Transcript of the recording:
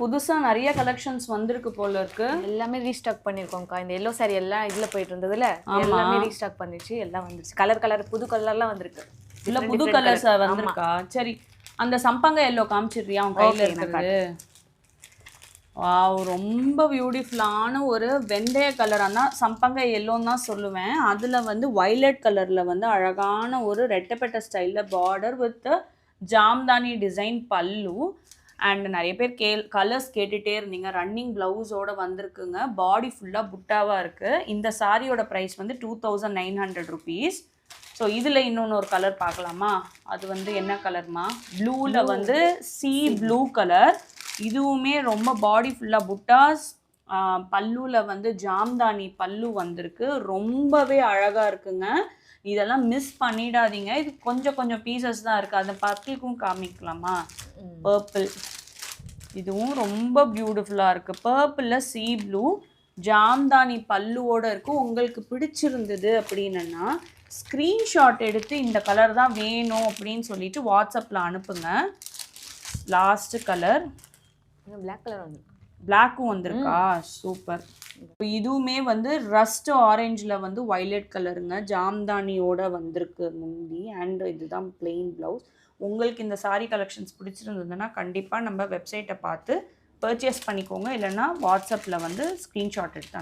புதுசா நிறைய கலெக்ஷன்ஸ் வந்திருக்கு போல இருக்கு. எல்லாமே ரீஸ்டாக் பண்ணிருக்கோம்க்கா. இந்த எல்லோ சாரி எல்லாம் இதுல போயிட்டு இருந்ததுல எல்லாமே ரீஸ்டாக் பண்ணிச்சு, எல்லாம் வந்துருச்சு. கலர் புது கலர்லாம் வந்திருக்கு. இல்ல புது கலர்ஸ் வந்திருக்கா? சரி, அந்த சம்பங்க எல்லோ காமிச்சிடுறியா உன் கையில இருக்கிறது? வாவ், ரொம்ப பியூட்டிஃபுல்லான ஒரு வெந்தய கலர். ஆனால் சம்பங்க எல்லோன்னு தான் சொல்லுவேன். அதில் வந்து வயலட் கலரில் வந்து அழகான ஒரு ரெட்டப்பட்ட ஸ்டைலில் பார்டர் வித் ஜாம்தானி டிசைன் பல்லு. அண்ட் நிறைய பேர் கலர்ஸ் கேட்டுகிட்டே இருந்தீங்க. ரன்னிங் ப்ளவுஸோடு வந்திருக்குங்க. பாடி ஃபுல்லாக புட்டாவாக இருக்குது. இந்த சாரியோட ப்ரைஸ் வந்து 2900 rupees. ஸோ இதில் இன்னொன்று ஒரு கலர் பார்க்கலாமா? அது வந்து என்ன கலர்மா? ப்ளூவில் வந்து சி ப்ளூ கலர். இதுவுமே ரொம்ப பாடி ஃபுல்லாக புட்டாஸ், பல்லுவில் வந்து ஜாம்தானி பல்லு வந்திருக்கு. ரொம்பவே அழகாக இருக்குங்க. இதெல்லாம் மிஸ் பண்ணிடாதீங்க. இது கொஞ்சம் பீசஸ் தான் இருக்குது. அந்த பர்பிளுக்கும் காமிக்கலாமா? பர்பிள், இதுவும் ரொம்ப பியூட்டிஃபுல்லாக இருக்குது. பர்பிளில் சி ப்ளூ ஜாம்தானி பல்லுவோடு இருக்குது. உங்களுக்கு பிடிச்சிருந்தது அப்படின்னா ஸ்க்ரீன்ஷாட் எடுத்து இந்த கலர் தான் வேணும் அப்படின்னு சொல்லிட்டு வாட்ஸ்அப்பில் அனுப்புங்க. லாஸ்ட்டு கலர் பிளாக் கலர் வந்து பிளாக்கும் வந்திருக்கா? சூப்பர். இதுவுமே வந்து ரஸ்ட் ஆரஞ்சில் வந்து வயலட் கலருங்க. ஜாம்தானியோட வந்திருக்கு முந்தி. அண்ட் இதுதான் பிளெயின் ப்ளவுஸ். உங்களுக்கு இந்த சாரீ கலெக்ஷன்ஸ் பிடிச்சிருந்ததுன்னா கண்டிப்பாக நம்ம வெப்சைட்டை பார்த்து பர்ச்சேஸ் பண்ணிக்கோங்க. இல்லைன்னா வாட்ஸ்அப்பில் வந்து ஸ்க்ரீன்ஷாட் எடுத்து